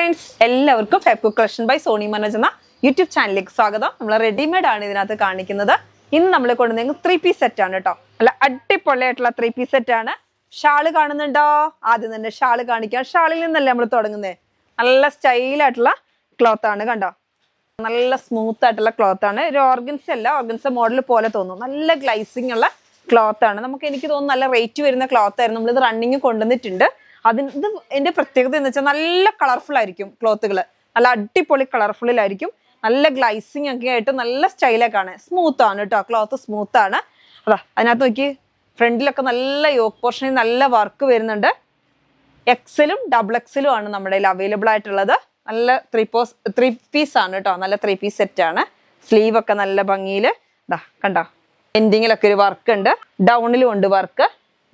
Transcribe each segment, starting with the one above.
Friends എല്ലാവർക്കും ഫെബ്രുവരി collection by Sony Manoj എന്ന YouTube ചാനലിലേക്ക് സ്വാഗതം. നമ്മൾ റെഡിമെയ്ഡ് ആണ് ഇതിനകത്ത് കാണിക്കുന്നത്. ഇന്ന് നമ്മൾ കൊണ്ടുവന്നെങ്കിൽ 3 പീസ് സെറ്റ് ആണ് കേട്ടോ. നല്ല അടിപൊളിയായിട്ടുള്ള 3 പീസ് സെറ്റ് ആണ്. ഷാള് കാണുന്നുണ്ടോ? ആദ്യം തന്നെ ഷാള് കാണിക്കാം. ഷാളിൽ നിന്നല്ലേ നമ്മൾ തുടങ്ങുന്നത്. നല്ല സ്റ്റൈലായിട്ടുള്ള ക്ലോത്ത് ആണ്, കണ്ടോ? നല്ല സ്മൂത്ത് ആയിട്ടുള്ള ക്ലോത്ത് ആണ്. ഒരു ഓർഗൻസ അല്ല, ഓർഗൻസ മോഡൽ പോലെ തോന്നും. നല്ല ഗ്ലൈസിങ് ഉള്ള ക്ലോത്ത് ആണ്. എനിക്ക് തോന്നുന്നു നല്ല റേറ്റ് വരുന്ന ക്ലോത്ത് ആയിരുന്നു. നമ്മളിത് റണ്ണിങ് കൊണ്ടുവന്നിട്ടുണ്ട്. ഇത് എന്റെ പ്രത്യേകത എന്ന് വെച്ചാൽ നല്ല കളർഫുൾ ആയിരിക്കും ക്ലോത്തുകൾ. നല്ല അടിപൊളി കളർഫുള്ളിലായിരിക്കും. നല്ല ഗ്ലൈസിങ് ഒക്കെ ആയിട്ട് നല്ല സ്റ്റൈലൊക്കെയാണ്. സ്മൂത്ത് ആണ് കേട്ടോ, ക്ലോത്ത് സ്മൂത്ത് ആണ്. അതാ അതിനകത്ത് നോക്കി, ഫ്രണ്ടിലൊക്കെ നല്ല യോക്ക് പോർഷനിൽ നല്ല വർക്ക് വരുന്നുണ്ട്. എക്സലും ഡബിൾ എക്സലും ആണ് നമ്മുടെ കയ്യിൽ അവൈലബിൾ ആയിട്ടുള്ളത്. നല്ല 3 പീസ് ആണ് കേട്ടോ. നല്ല 3 പീസ് സെറ്റ് ആണ്. സ്ലീവ് ഒക്കെ നല്ല ഭംഗിയിൽ ഇതാ കണ്ടോ, എൻഡിങ്ങിലൊക്കെ ഒരു വർക്ക് ഉണ്ട്. ഡൗണിലും ഉണ്ട് വർക്ക്.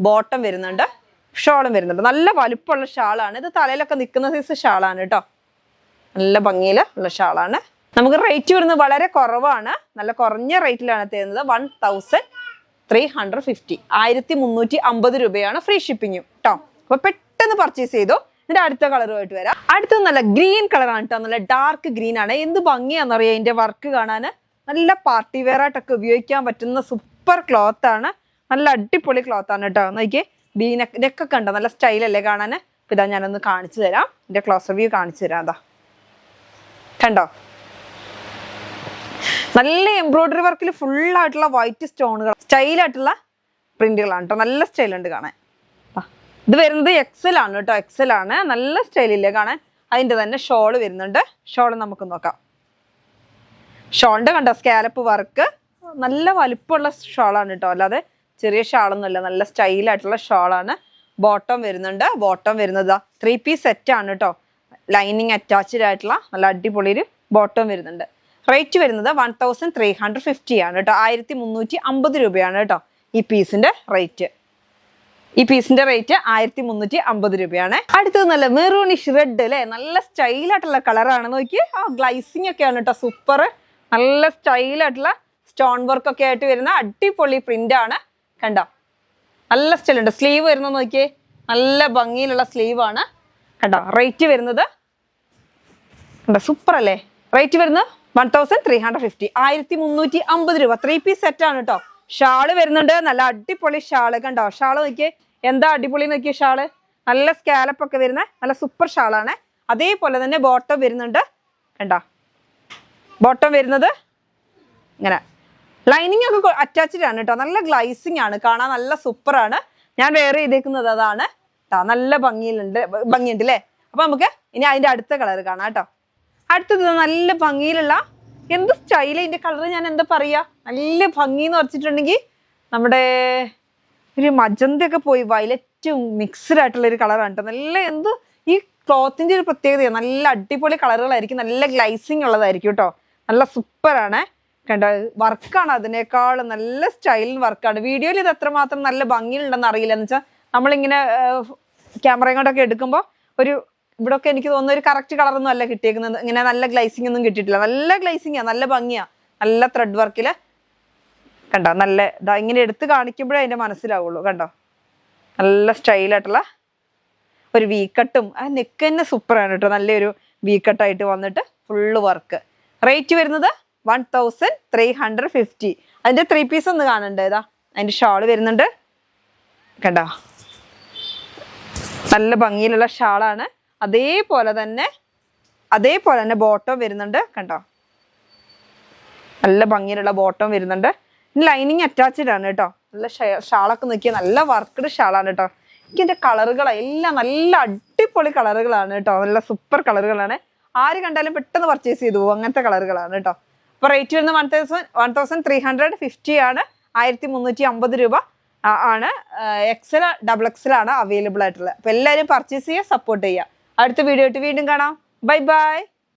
ബോട്ടം വരുന്നുണ്ട്, ഷോളും വരുന്നുണ്ട്. നല്ല വലുപ്പമുള്ള ഷാളാണ് ഇത്. തലയിലൊക്കെ നിൽക്കുന്ന സൈസ് ഷാളാണ് കേട്ടോ. നല്ല ഭംഗിയിൽ ഉള്ള ഷാളാണ്. നമുക്ക് റേറ്റ് വരുന്നത് വളരെ കുറവാണ്. നല്ല കുറഞ്ഞ റേറ്റിലാണ് തരുന്നത്. 1350, 1350 രൂപയാണ്. ഫ്രീ ഷിപ്പിങ്ങും കേട്ടോ. അപ്പൊ പെട്ടെന്ന് പർച്ചേസ് ചെയ്തോ. ഇതിന്റെ അടുത്ത കളറുമായിട്ട് വരാം. അടുത്തത് നല്ല ഗ്രീൻ കളറാണ് കേട്ടോ. നല്ല ഡാർക്ക് ഗ്രീൻ ആണ്. എന്ത് ഭംഗിയാണെന്നറിയാം ഇതിന്റെ വർക്ക് കാണാൻ. നല്ല പാർട്ടി വെയർ ആയിട്ടൊക്കെ ഉപയോഗിക്കാൻ പറ്റുന്ന സൂപ്പർ ക്ലോത്ത് ആണ്. നല്ല അടിപൊളി ക്ലോത്ത് ആണ് കേട്ടോ. നോക്കിയേ, നെക്കൊക്കെ കണ്ടോ, നല്ല സ്റ്റൈലല്ലേ കാണാൻ. അപ്പൊ ഇതാ ഞാനൊന്ന് കാണിച്ചു തരാം. ഇതിന്റെ ക്ലോസർ വ്യൂ കാണിച്ചു തരാം. അതാ കണ്ടോ, നല്ല എംബ്രോയിഡറി വർക്കിൽ ഫുൾ ആയിട്ടുള്ള വൈറ്റ് സ്റ്റോണുകൾ, സ്റ്റൈലായിട്ടുള്ള പ്രിന്റുകളാണ് കേട്ടോ. നല്ല സ്റ്റൈലുണ്ട് കാണാൻ. ഇത് വരുന്നത് എക്സൽ ആണ് കേട്ടോ. എക്സൽ ആണ്. നല്ല സ്റ്റൈലില്ലേ കാണാൻ. അതിന്റെ തന്നെ ഷോള് വരുന്നുണ്ട്. ഷോള് നമുക്ക് നോക്കാം. ഷോളിന്റെ കണ്ടോ, സ്കാലപ്പ് വർക്ക്. നല്ല വലുപ്പമുള്ള ഷോളാണ് കേട്ടോ. അല്ലാതെ ചെറിയ ഷാളൊന്നുമല്ല. നല്ല സ്റ്റൈലായിട്ടുള്ള ഷോളാണ്. ബോട്ടം വരുന്നുണ്ട്. ബോട്ടം വരുന്നത് 3 പീസ് സെറ്റ് ആണ് കേട്ടോ. ലൈനിങ് അറ്റാച്ച്ഡ് ആയിട്ടുള്ള നല്ല അടിപൊളി ഒരു ബോട്ടം വരുന്നുണ്ട്. റേറ്റ് വരുന്നത് 1350 ആണ് കേട്ടോ. 1350 രൂപയാണ് കേട്ടോ ഈ പീസിന്റെ റേറ്റ്. ഈ പീസിന്റെ റേറ്റ് 1350 രൂപയാണ്. അടുത്തത് നല്ല മെറൂണിഷ് റെഡ് അല്ലേ. നല്ല സ്റ്റൈലായിട്ടുള്ള കളറാണ്. നോക്കി, ആ ഗ്ലൈസിങ് ഒക്കെയാണ് കേട്ടോ. സൂപ്പർ. നല്ല സ്റ്റൈലായിട്ടുള്ള സ്റ്റോൺ വർക്ക് ഒക്കെ ആയിട്ട് വരുന്ന അടിപൊളി പ്രിന്റ് ആണ്. കണ്ടോ, നല്ല സ്റ്റൈലുണ്ട്. സ്ലീവ് വരുന്നത് നോക്കിയേ, നല്ല ഭംഗിയിലുള്ള സ്ലീവ് ആണ് കണ്ടോ. റേറ്റ് വരുന്നത് കണ്ടോ, സൂപ്പർ അല്ലേ. റേറ്റ് വരുന്നത് 1350, 1350 രൂപ. 3 പീസ് സെറ്റ് ആണ് കേട്ടോ. ഷാള് വരുന്നുണ്ട്. നല്ല അടിപൊളി ഷാള് കണ്ടോ. ഷാള് നോക്കിയേ, എന്താ അടിപൊളി നോക്കിയേ ഷാള്. നല്ല സ്കാലപ്പ് ഒക്കെ വരുന്ന നല്ല സൂപ്പർ ഷാളാണ്. അതേപോലെ തന്നെ ബോട്ടം വരുന്നുണ്ട്. കണ്ടോ, ബോട്ടം വരുന്നത് ഇങ്ങനെ ലൈനിങ് ഒക്കെ അറ്റാച്ച്ഡ് ആണ് കേട്ടോ. നല്ല ഗ്ലൈസിങ് ആണ് കാണാൻ. നല്ല സൂപ്പർ ആണ്. ഞാൻ വെയർ ചെയ്തേക്കുന്നത് അതാണ് കേട്ടോ. നല്ല ഭംഗിയുണ്ട് അല്ലേ. അപ്പൊ നമുക്ക് ഇനി അതിന്റെ അടുത്ത കളർ കാണാം കേട്ടോ. അടുത്തത് നല്ല ഭംഗിയിലുള്ള, എന്ത് സ്റ്റൈൽ ഇതിന്റെ കളർ, ഞാൻ എന്താ പറയാ, നല്ല ഭംഗി എന്ന് വെച്ചിട്ടുണ്ടെങ്കിൽ നമ്മുടെ ഒരു മജന്തയൊക്കെ പോയി വയലറ്റും മിക്സ്ഡ് ആയിട്ടുള്ള ഒരു കളറാണ് കേട്ടോ. നല്ല ഈ ക്ലോത്തിന്റെ ഒരു പ്രത്യേകത. നല്ല അടിപൊളി കളറുകളായിരിക്കും. നല്ല ഗ്ലൈസിങ് ഉള്ളതായിരിക്കും കേട്ടോ. നല്ല സൂപ്പറാണ് കണ്ടോ. വർക്കാണ് അതിനേക്കാൾ നല്ല സ്റ്റൈലിൽ വർക്കാണ്. വീഡിയോയിൽ ഇത് എത്രമാത്രം നല്ല ഭംഗിയുണ്ടെന്ന് അറിയില്ല. എന്ന് വെച്ചാൽ നമ്മളിങ്ങനെ ക്യാമറയും കൊണ്ടൊക്കെ എടുക്കുമ്പോൾ ഇവിടെ ഒക്കെ എനിക്ക് തോന്നുന്ന ഒരു കറക്റ്റ് കളറൊന്നും അല്ല കിട്ടിയേക്കുന്നത്. ഇങ്ങനെ നല്ല ഗ്ലൈസിങ് ഒന്നും കിട്ടിയിട്ടില്ല. നല്ല ഗ്ലൈസിങ്ങാ, നല്ല ഭംഗിയാ, നല്ല ത്രെഡ് വർക്കില് കണ്ടോ. നല്ല ഇങ്ങനെ എടുത്ത് കാണിക്കുമ്പോഴേ അതിന്റെ മനസ്സിലാവുള്ളൂ. കണ്ടോ, നല്ല സ്റ്റൈലായിട്ടുള്ള ഒരു വീക്കട്ടും. ആ നെക്ക് തന്നെ സൂപ്പറാണ് കേട്ടോ. നല്ലൊരു വീക്കട്ടായിട്ട് വന്നിട്ട് ഫുള്ള് വർക്ക്. റേറ്റ് വരുന്നത് 1350. അതിന്റെ 3 പീസ് ഒന്ന് കാണണ്ടേ. ഇതാ അതിന്റെ ഷാള് വരുന്നുണ്ട് കണ്ടോ. നല്ല ഭംഗിയിലുള്ള ഷാളാണ്. അതേപോലെ തന്നെ ബോട്ടം വരുന്നുണ്ട് കണ്ടോ. നല്ല ഭംഗിയിലുള്ള ബോട്ടം വരുന്നുണ്ട്. ലൈനിങ് അറ്റാച്ച്ഡ് ആണ് കേട്ടോ. നല്ല ഷാളൊക്കെ നോക്കിയാൽ നല്ല വർക്ക്ഡ് ഷാളാണ് കേട്ടോ. എനിക്ക് ഇതിന്റെ കളറുകളെല്ലാം നല്ല അടിപൊളി കളറുകളാണ് കേട്ടോ. നല്ല സൂപ്പർ കളറുകളാണ്. ആര് കണ്ടാലും പെട്ടെന്ന് പർച്ചേസ് ചെയ്തു പോകും. അങ്ങനത്തെ കളറുകളാണ് കേട്ടോ. അപ്പൊ റേറ്റ് വരുന്നത് 1350 ആണ്. 1350 രൂപ ആണ്. എക്സൽ ഡബിൾ എക്സൽ ആണ് അവൈലബിൾ ആയിട്ടുള്ളത്. അപ്പൊ എല്ലാവരും പർച്ചേസ് ചെയ്യുക, സപ്പോർട്ട് ചെയ്യുക. അടുത്ത വീഡിയോ ആയിട്ട് വീണ്ടും കാണാം. Bye bye.